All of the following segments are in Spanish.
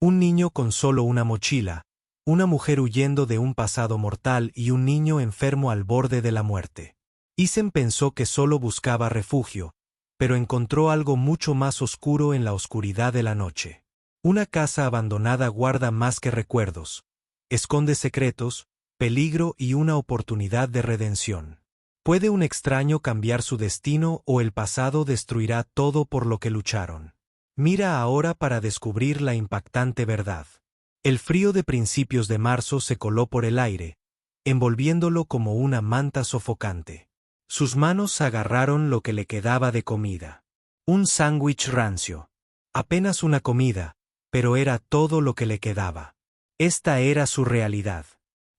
Un niño con solo una mochila, una mujer huyendo de un pasado mortal y un niño enfermo al borde de la muerte. Isen pensó que solo buscaba refugio, pero encontró algo mucho más oscuro en la oscuridad de la noche. Una casa abandonada guarda más que recuerdos, esconde secretos, peligro y una oportunidad de redención. ¿Puede un extraño cambiar su destino o el pasado destruirá todo por lo que lucharon? Mira ahora para descubrir la impactante verdad. El frío de principios de marzo se coló por el aire, envolviéndolo como una manta sofocante. Sus manos agarraron lo que le quedaba de comida. Un sándwich rancio. Apenas una comida, pero era todo lo que le quedaba. Esta era su realidad.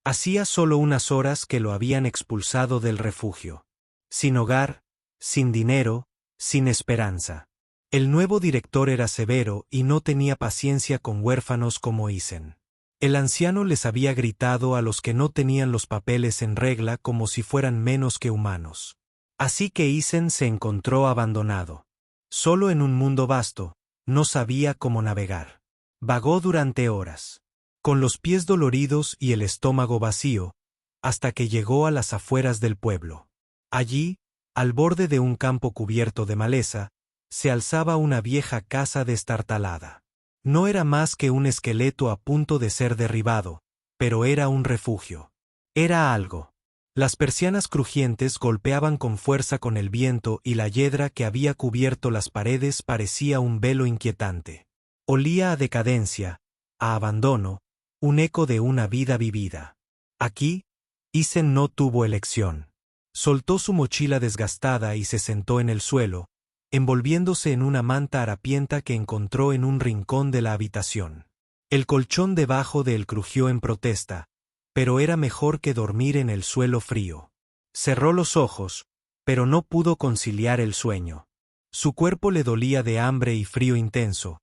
Hacía solo unas horas que lo habían expulsado del refugio. Sin hogar, sin dinero, sin esperanza. El nuevo director era severo y no tenía paciencia con huérfanos como Isen. El anciano les había gritado a los que no tenían los papeles en regla como si fueran menos que humanos. Así que Isen se encontró abandonado. Solo en un mundo vasto, no sabía cómo navegar. Vagó durante horas, con los pies doloridos y el estómago vacío, hasta que llegó a las afueras del pueblo. Allí, al borde de un campo cubierto de maleza, se alzaba una vieja casa destartalada. No era más que un esqueleto a punto de ser derribado, pero era un refugio. Era algo. Las persianas crujientes golpeaban con fuerza con el viento y la hiedra que había cubierto las paredes parecía un velo inquietante. Olía a decadencia, a abandono, un eco de una vida vivida. Aquí, Isen no tuvo elección. Soltó su mochila desgastada y se sentó en el suelo, envolviéndose en una manta harapienta que encontró en un rincón de la habitación. El colchón debajo de él crujió en protesta, pero era mejor que dormir en el suelo frío. Cerró los ojos, pero no pudo conciliar el sueño. Su cuerpo le dolía de hambre y frío intenso,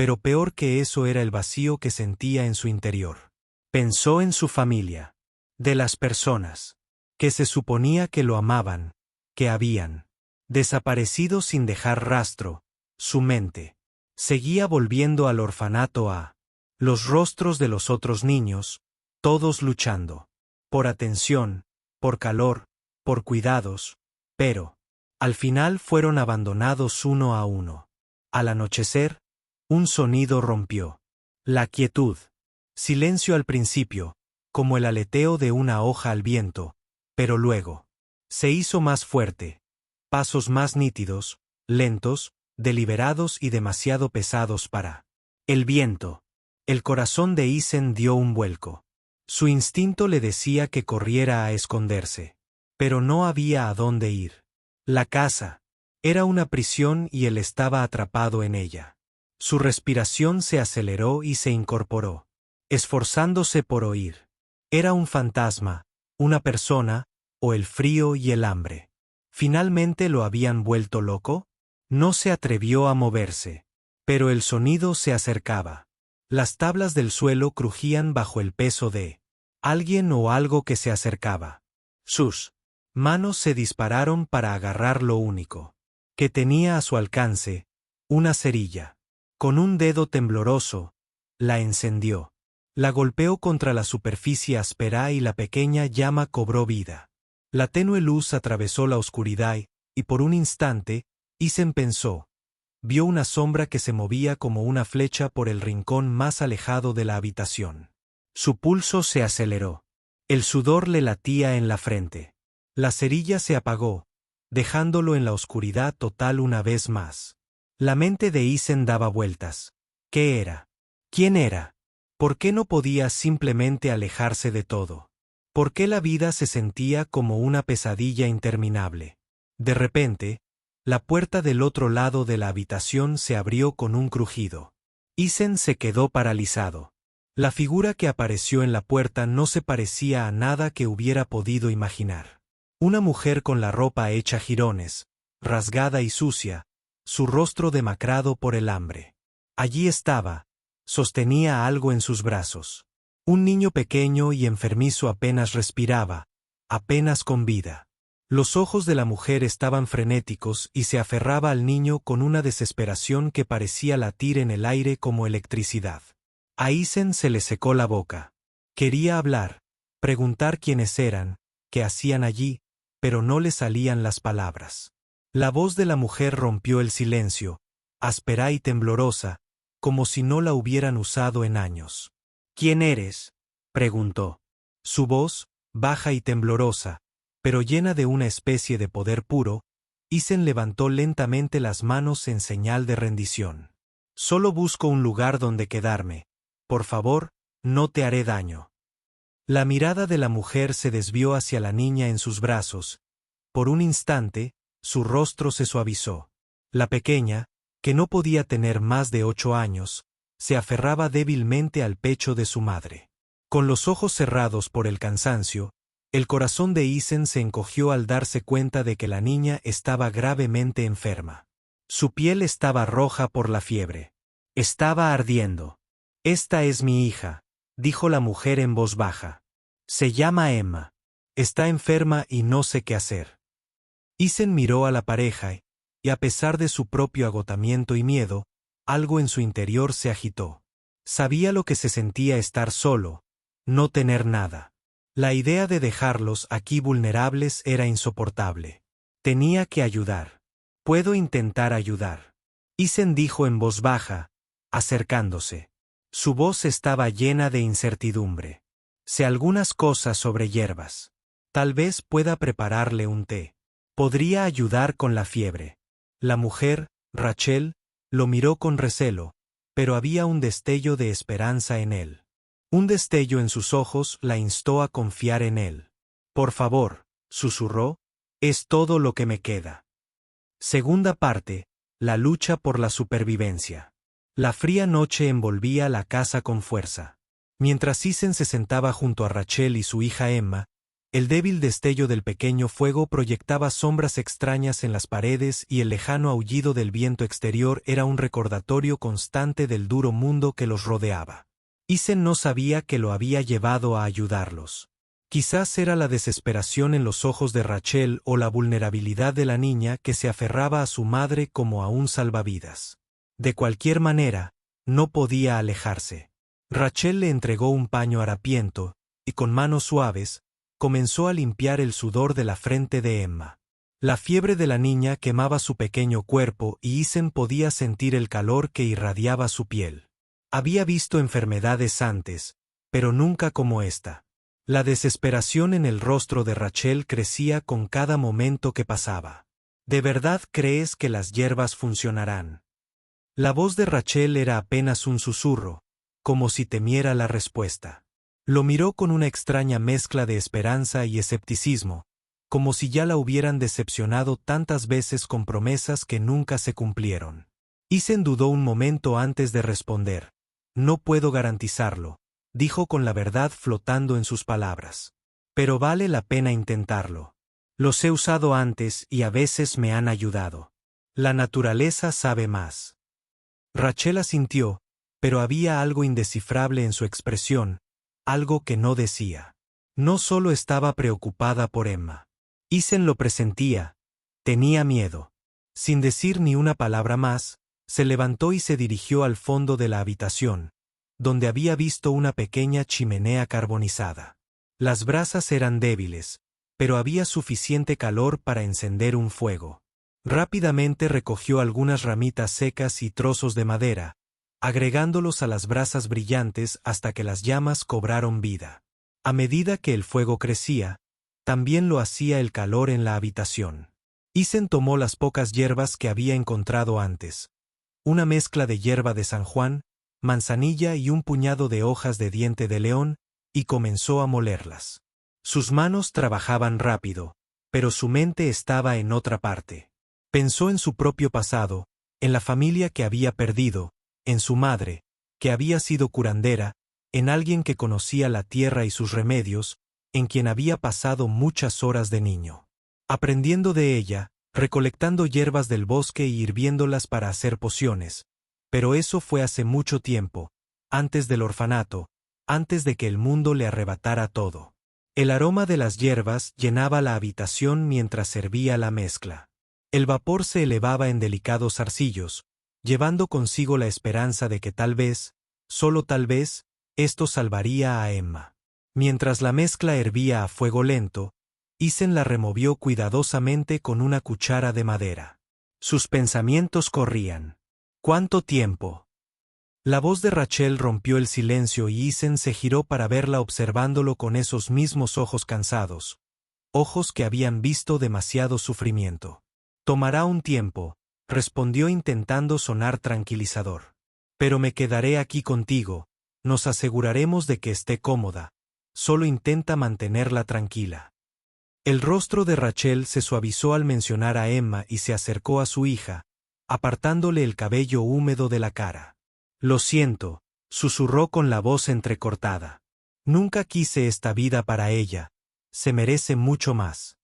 pero peor que eso era el vacío que sentía en su interior. Pensó en su familia, de las personas, que se suponía que lo amaban, que habían desaparecido sin dejar rastro. Su mente seguía volviendo al orfanato, a los rostros de los otros niños, todos luchando, por atención, por calor, por cuidados, pero, al final fueron abandonados uno a uno. Al anochecer, un sonido rompió. La quietud. Silencio al principio, como el aleteo de una hoja al viento, pero luego se hizo más fuerte. Pasos más nítidos, lentos, deliberados y demasiado pesados para el viento. El corazón de Isen dio un vuelco. Su instinto le decía que corriera a esconderse. Pero no había a dónde ir. La casa era una prisión y él estaba atrapado en ella. Su respiración se aceleró y se incorporó, esforzándose por oír. Era un fantasma, una persona, o el frío y el hambre. ¿Finalmente lo habían vuelto loco? No se atrevió a moverse. Pero el sonido se acercaba. Las tablas del suelo crujían bajo el peso de alguien o algo que se acercaba. Sus manos se dispararon para agarrar lo único que tenía a su alcance, una cerilla. Con un dedo tembloroso, la encendió. La golpeó contra la superficie áspera y la pequeña llama cobró vida. La tenue luz atravesó la oscuridad y por un instante, Isen pensó. Vio una sombra que se movía como una flecha por el rincón más alejado de la habitación. Su pulso se aceleró. El sudor le latía en la frente. La cerilla se apagó, dejándolo en la oscuridad total una vez más. La mente de Isen daba vueltas. ¿Qué era? ¿Quién era? ¿Por qué no podía simplemente alejarse de todo? ¿Por qué la vida se sentía como una pesadilla interminable? De repente, la puerta del otro lado de la habitación se abrió con un crujido. Isen se quedó paralizado. La figura que apareció en la puerta no se parecía a nada que hubiera podido imaginar. Una mujer con la ropa hecha jirones, rasgada y sucia, su rostro demacrado por el hambre. Allí estaba, sostenía algo en sus brazos. Un niño pequeño y enfermizo apenas respiraba, apenas con vida. Los ojos de la mujer estaban frenéticos y se aferraba al niño con una desesperación que parecía latir en el aire como electricidad. A Isen se le secó la boca. Quería hablar, preguntar quiénes eran, qué hacían allí, pero no le salían las palabras. La voz de la mujer rompió el silencio, áspera y temblorosa, como si no la hubieran usado en años. ¿Quién eres?, preguntó. Su voz, baja y temblorosa, pero llena de una especie de poder puro, Isen levantó lentamente las manos en señal de rendición. Solo busco un lugar donde quedarme. Por favor, no te haré daño. La mirada de la mujer se desvió hacia la niña en sus brazos. Por un instante, su rostro se suavizó. La pequeña, que no podía tener más de 8 años, se aferraba débilmente al pecho de su madre. Con los ojos cerrados por el cansancio, el corazón de Isen se encogió al darse cuenta de que la niña estaba gravemente enferma. Su piel estaba roja por la fiebre. Estaba ardiendo. «Esta es mi hija», dijo la mujer en voz baja. «Se llama Emma. Está enferma y no sé qué hacer». Isen miró a la pareja y, a pesar de su propio agotamiento y miedo, algo en su interior se agitó. Sabía lo que se sentía estar solo, no tener nada. La idea de dejarlos aquí vulnerables era insoportable. Tenía que ayudar. «Puedo intentar ayudar», Isen dijo en voz baja, acercándose. Su voz estaba llena de incertidumbre. «Sé algunas cosas sobre hierbas. Tal vez pueda prepararle un té. Podría ayudar con la fiebre». La mujer, Rachel, lo miró con recelo, pero había un destello de esperanza en él. Un destello en sus ojos la instó a confiar en él. «Por favor», susurró, «es todo lo que me queda». Segunda parte, la lucha por la supervivencia. La fría noche envolvía la casa con fuerza. Mientras Isen se sentaba junto a Rachel y su hija Emma, el débil destello del pequeño fuego proyectaba sombras extrañas en las paredes y el lejano aullido del viento exterior era un recordatorio constante del duro mundo que los rodeaba. Isen no sabía que lo había llevado a ayudarlos. Quizás era la desesperación en los ojos de Rachel o la vulnerabilidad de la niña que se aferraba a su madre como a un salvavidas. De cualquier manera, no podía alejarse. Rachel le entregó un paño harapiento, y con manos suaves, comenzó a limpiar el sudor de la frente de Emma. La fiebre de la niña quemaba su pequeño cuerpo y Isen podía sentir el calor que irradiaba su piel. Había visto enfermedades antes, pero nunca como esta. La desesperación en el rostro de Rachel crecía con cada momento que pasaba. ¿De verdad crees que las hierbas funcionarán? La voz de Rachel era apenas un susurro, como si temiera la respuesta. Lo miró con una extraña mezcla de esperanza y escepticismo, como si ya la hubieran decepcionado tantas veces con promesas que nunca se cumplieron. Isen dudó un momento antes de responder. «No puedo garantizarlo», dijo con la verdad flotando en sus palabras. «Pero vale la pena intentarlo. Los he usado antes y a veces me han ayudado. La naturaleza sabe más». Rachel asintió, pero había algo indescifrable en su expresión, algo que no decía. No solo estaba preocupada por Emma. Isen lo presentía. Tenía miedo. Sin decir ni una palabra más, se levantó y se dirigió al fondo de la habitación, donde había visto una pequeña chimenea carbonizada. Las brasas eran débiles, pero había suficiente calor para encender un fuego. Rápidamente recogió algunas ramitas secas y trozos de madera, agregándolos a las brasas brillantes hasta que las llamas cobraron vida. A medida que el fuego crecía, también lo hacía el calor en la habitación. Isen tomó las pocas hierbas que había encontrado antes, una mezcla de hierba de San Juan, manzanilla y un puñado de hojas de diente de león, y comenzó a molerlas. Sus manos trabajaban rápido, pero su mente estaba en otra parte. Pensó en su propio pasado, en la familia que había perdido, en su madre, que había sido curandera, en alguien que conocía la tierra y sus remedios, en quien había pasado muchas horas de niño. Aprendiendo de ella, recolectando hierbas del bosque y hirviéndolas para hacer pociones. Pero eso fue hace mucho tiempo, antes del orfanato, antes de que el mundo le arrebatara todo. El aroma de las hierbas llenaba la habitación mientras servía la mezcla. El vapor se elevaba en delicados zarcillos, llevando consigo la esperanza de que tal vez, Solo tal vez, esto salvaría a Emma. Mientras la mezcla hervía a fuego lento, Isen la removió cuidadosamente con una cuchara de madera. Sus pensamientos corrían. ¿Cuánto tiempo? La voz de Rachel rompió el silencio y Isen se giró para verla observándolo con esos mismos ojos cansados. Ojos que habían visto demasiado sufrimiento. Tomará un tiempo, respondió intentando sonar tranquilizador. Pero me quedaré aquí contigo, nos aseguraremos de que esté cómoda. Solo intenta mantenerla tranquila. El rostro de Rachel se suavizó al mencionar a Emma y se acercó a su hija, apartándole el cabello húmedo de la cara. Lo siento, susurró con la voz entrecortada. Nunca quise esta vida para ella, se merece mucho más.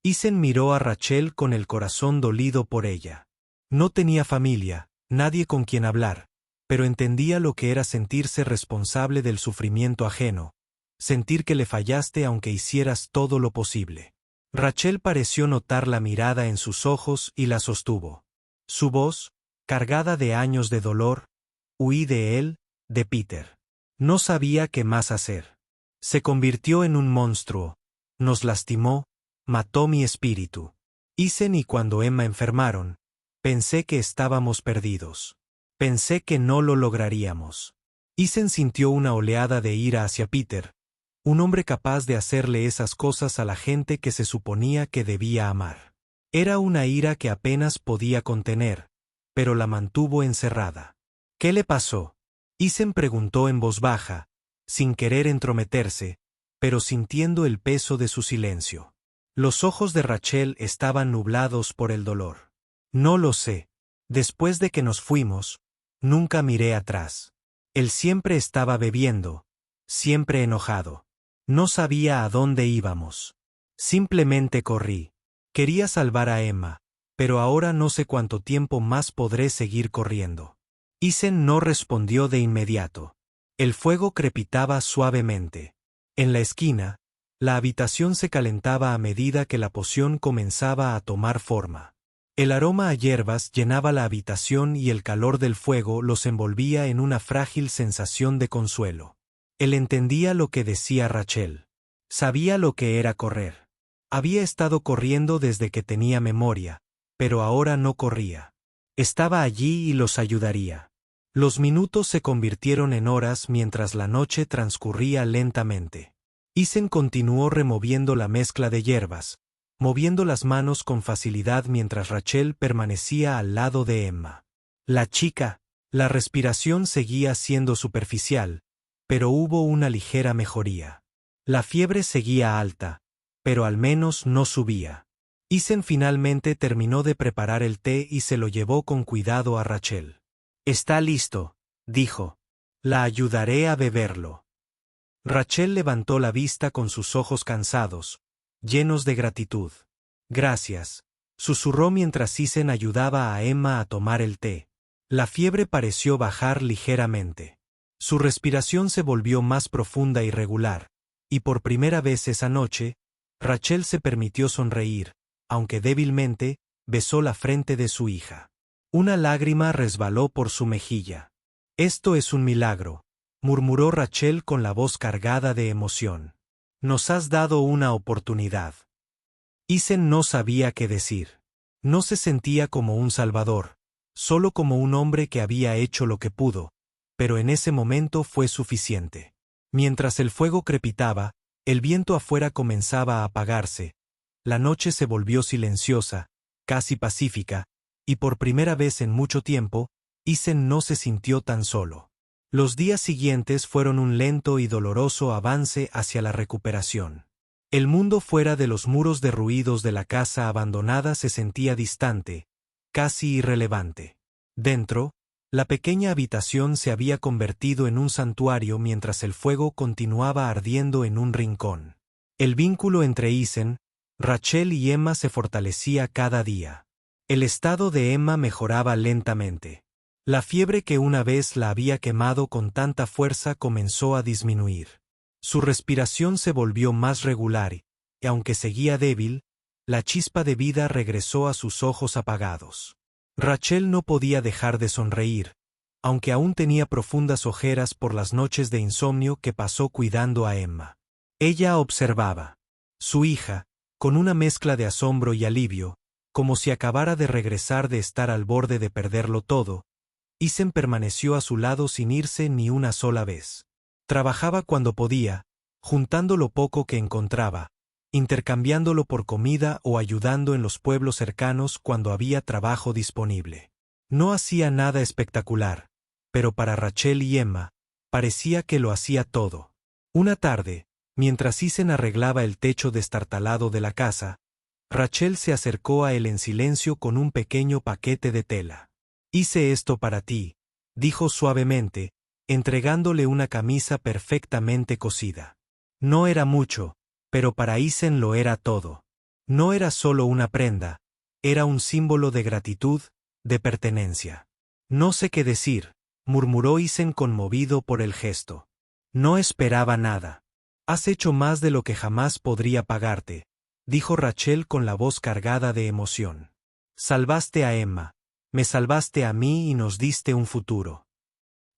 Isen miró a Rachel con el corazón dolido por ella. No tenía familia, nadie con quien hablar, pero entendía lo que era sentirse responsable del sufrimiento ajeno. Sentir que le fallaste aunque hicieras todo lo posible. Rachel pareció notar la mirada en sus ojos y la sostuvo. Su voz, cargada de años de dolor, huí de él, de Peter. No sabía qué más hacer. Se convirtió en un monstruo, nos lastimó, mató mi espíritu. Isen y cuando Emma enfermaron, pensé que estábamos perdidos. Pensé que no lo lograríamos. Isen sintió una oleada de ira hacia Peter, un hombre capaz de hacerle esas cosas a la gente que se suponía que debía amar. Era una ira que apenas podía contener, pero la mantuvo encerrada. ¿Qué le pasó? Isen preguntó en voz baja, sin querer entrometerse, pero sintiendo el peso de su silencio. Los ojos de Rachel estaban nublados por el dolor. No lo sé. Después de que nos fuimos, nunca miré atrás. Él siempre estaba bebiendo, siempre enojado. No sabía a dónde íbamos. Simplemente corrí. Quería salvar a Emma, pero ahora no sé cuánto tiempo más podré seguir corriendo. Isen no respondió de inmediato. El fuego crepitaba suavemente. En la esquina, la habitación se calentaba a medida que la poción comenzaba a tomar forma. El aroma a hierbas llenaba la habitación y el calor del fuego los envolvía en una frágil sensación de consuelo. Él entendía lo que decía Rachel. Sabía lo que era correr. Había estado corriendo desde que tenía memoria, pero ahora no corría. Estaba allí y los ayudaría. Los minutos se convirtieron en horas mientras la noche transcurría lentamente. Isen continuó removiendo la mezcla de hierbas, moviendo las manos con facilidad mientras Rachel permanecía al lado de Emma. La respiración seguía siendo superficial, pero hubo una ligera mejoría. La fiebre seguía alta, pero al menos no subía. Isen finalmente terminó de preparar el té y se lo llevó con cuidado a Rachel. Está listo, dijo. La ayudaré a beberlo. Rachel levantó la vista con sus ojos cansados, llenos de gratitud. Gracias, susurró mientras Isen ayudaba a Emma a tomar el té. La fiebre pareció bajar ligeramente. Su respiración se volvió más profunda y regular, y por primera vez esa noche, Rachel se permitió sonreír, aunque débilmente, besó la frente de su hija. Una lágrima resbaló por su mejilla. Esto es un milagro, murmuró Rachel con la voz cargada de emoción. Nos has dado una oportunidad. Isen no sabía qué decir. No se sentía como un salvador, solo como un hombre que había hecho lo que pudo, pero en ese momento fue suficiente. Mientras el fuego crepitaba, el viento afuera comenzaba a apagarse, la noche se volvió silenciosa, casi pacífica, y por primera vez en mucho tiempo, Isen no se sintió tan solo. Los días siguientes fueron un lento y doloroso avance hacia la recuperación. El mundo fuera de los muros derruidos de la casa abandonada se sentía distante, casi irrelevante. Dentro, la pequeña habitación se había convertido en un santuario mientras el fuego continuaba ardiendo en un rincón. El vínculo entre Isen, Rachel y Emma se fortalecía cada día. El estado de Emma mejoraba lentamente. La fiebre que una vez la había quemado con tanta fuerza comenzó a disminuir. Su respiración se volvió más regular y, aunque seguía débil, la chispa de vida regresó a sus ojos apagados. Rachel no podía dejar de sonreír, aunque aún tenía profundas ojeras por las noches de insomnio que pasó cuidando a Emma. Ella observaba. Su hija, con una mezcla de asombro y alivio, como si acabara de regresar de estar al borde de perderlo todo, Isen permaneció a su lado sin irse ni una sola vez. Trabajaba cuando podía, juntando lo poco que encontraba, intercambiándolo por comida o ayudando en los pueblos cercanos cuando había trabajo disponible. No hacía nada espectacular, pero para Rachel y Emma, parecía que lo hacía todo. Una tarde, mientras Isen arreglaba el techo destartalado de la casa, Rachel se acercó a él en silencio con un pequeño paquete de tela. «Hice esto para ti», dijo suavemente, entregándole una camisa perfectamente cosida. No era mucho, pero para Isen lo era todo. No era solo una prenda, era un símbolo de gratitud, de pertenencia. «No sé qué decir», murmuró Isen conmovido por el gesto. «No esperaba nada. Has hecho más de lo que jamás podría pagarte», dijo Rachel con la voz cargada de emoción. «Salvaste a Emma, me salvaste a mí y nos diste un futuro».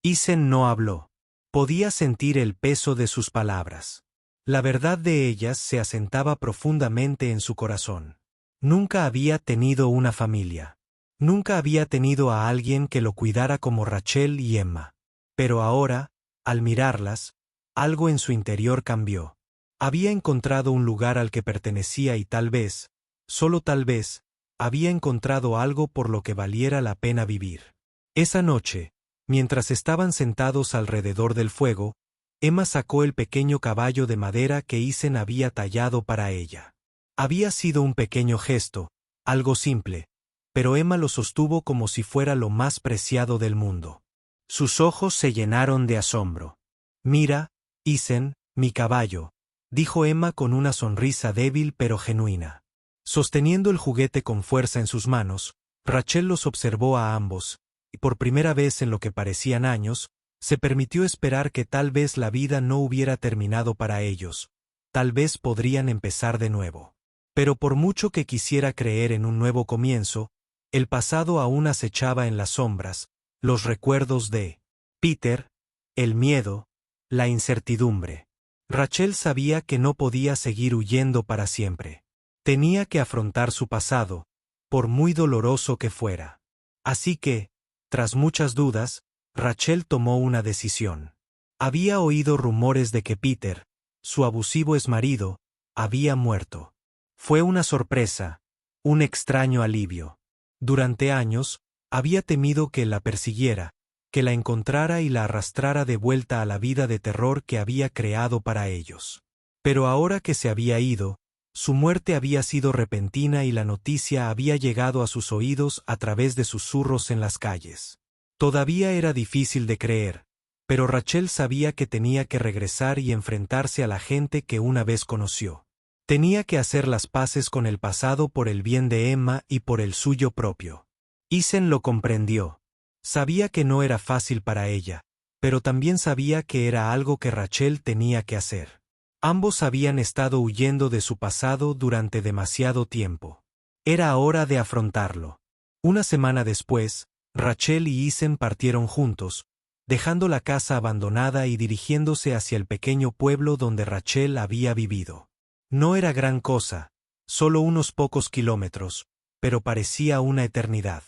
Isen no habló. Podía sentir el peso de sus palabras. La verdad de ellas se asentaba profundamente en su corazón. Nunca había tenido una familia. Nunca había tenido a alguien que lo cuidara como Rachel y Emma. Pero ahora, al mirarlas, algo en su interior cambió. Había encontrado un lugar al que pertenecía y tal vez, solo tal vez, había encontrado algo por lo que valiera la pena vivir. Esa noche, mientras estaban sentados alrededor del fuego, Emma sacó el pequeño caballo de madera que Isen había tallado para ella. Había sido un pequeño gesto, algo simple, pero Emma lo sostuvo como si fuera lo más preciado del mundo. Sus ojos se llenaron de asombro. «Mira, Isen, mi caballo», dijo Emma con una sonrisa débil pero genuina. Sosteniendo el juguete con fuerza en sus manos, Rachel los observó a ambos, y por primera vez en lo que parecían años, se permitió esperar que tal vez la vida no hubiera terminado para ellos, tal vez podrían empezar de nuevo. Pero por mucho que quisiera creer en un nuevo comienzo, el pasado aún acechaba en las sombras, los recuerdos de Peter, el miedo, la incertidumbre. Rachel sabía que no podía seguir huyendo para siempre. Tenía que afrontar su pasado, por muy doloroso que fuera. Así que, tras muchas dudas, Rachel tomó una decisión. Había oído rumores de que Peter, su abusivo exmarido, había muerto. Fue una sorpresa, un extraño alivio. Durante años, había temido que la persiguiera, que la encontrara y la arrastrara de vuelta a la vida de terror que había creado para ellos. Pero ahora que se había ido, su muerte había sido repentina y la noticia había llegado a sus oídos a través de susurros en las calles. Todavía era difícil de creer, pero Rachel sabía que tenía que regresar y enfrentarse a la gente que una vez conoció. Tenía que hacer las paces con el pasado por el bien de Emma y por el suyo propio. Isen lo comprendió. Sabía que no era fácil para ella, pero también sabía que era algo que Rachel tenía que hacer. Ambos habían estado huyendo de su pasado durante demasiado tiempo. Era hora de afrontarlo. Una semana después, Rachel y Isen partieron juntos, dejando la casa abandonada y dirigiéndose hacia el pequeño pueblo donde Rachel había vivido. No era gran cosa, solo unos pocos kilómetros, pero parecía una eternidad.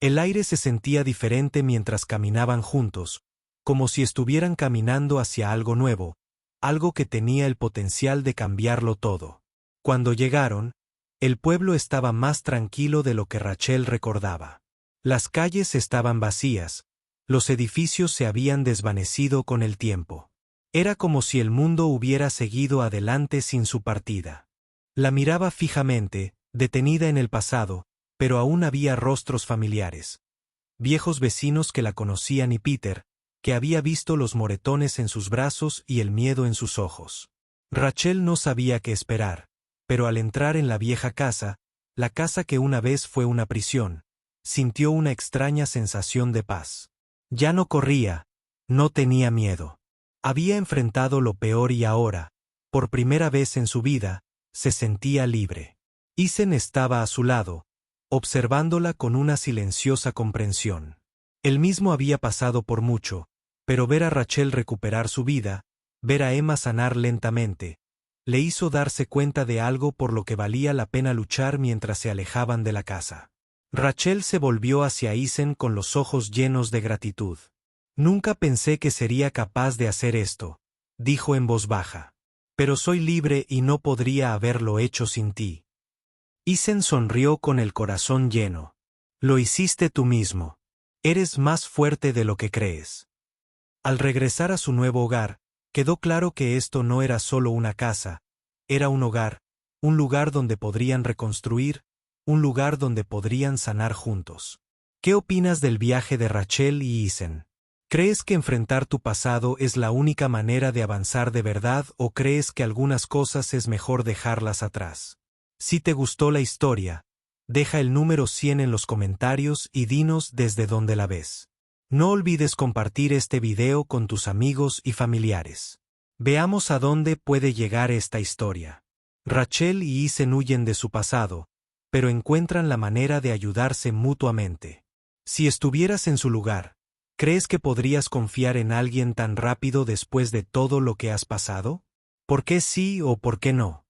El aire se sentía diferente mientras caminaban juntos, como si estuvieran caminando hacia algo nuevo, algo que tenía el potencial de cambiarlo todo. Cuando llegaron, el pueblo estaba más tranquilo de lo que Rachel recordaba. Las calles estaban vacías, los edificios se habían desvanecido con el tiempo. Era como si el mundo hubiera seguido adelante sin su partida. La miraba fijamente, detenida en el pasado, pero aún había rostros familiares. Viejos vecinos que la conocían y Peter, que había visto los moretones en sus brazos y el miedo en sus ojos. Rachel no sabía qué esperar, pero al entrar en la vieja casa, la casa que una vez fue una prisión, sintió una extraña sensación de paz. Ya no corría, no tenía miedo. Había enfrentado lo peor y ahora, por primera vez en su vida, se sentía libre. Isen estaba a su lado, observándola con una silenciosa comprensión. Él mismo había pasado por mucho, pero ver a Rachel recuperar su vida, ver a Emma sanar lentamente, le hizo darse cuenta de algo por lo que valía la pena luchar mientras se alejaban de la casa. Rachel se volvió hacia Isen con los ojos llenos de gratitud. Nunca pensé que sería capaz de hacer esto, dijo en voz baja. Pero soy libre y no podría haberlo hecho sin ti. Isen sonrió con el corazón lleno. Lo hiciste tú mismo. Eres más fuerte de lo que crees. Al regresar a su nuevo hogar, quedó claro que esto no era solo una casa, era un hogar, un lugar donde podrían reconstruir, un lugar donde podrían sanar juntos. ¿Qué opinas del viaje de Rachel y Isen? ¿Crees que enfrentar tu pasado es la única manera de avanzar de verdad o crees que algunas cosas es mejor dejarlas atrás? Si te gustó la historia, deja el número 100 en los comentarios y dinos desde dónde la ves. No olvides compartir este video con tus amigos y familiares. Veamos a dónde puede llegar esta historia. Rachel y Isen huyen de su pasado, pero encuentran la manera de ayudarse mutuamente. Si estuvieras en su lugar, ¿crees que podrías confiar en alguien tan rápido después de todo lo que has pasado? ¿Por qué sí o por qué no?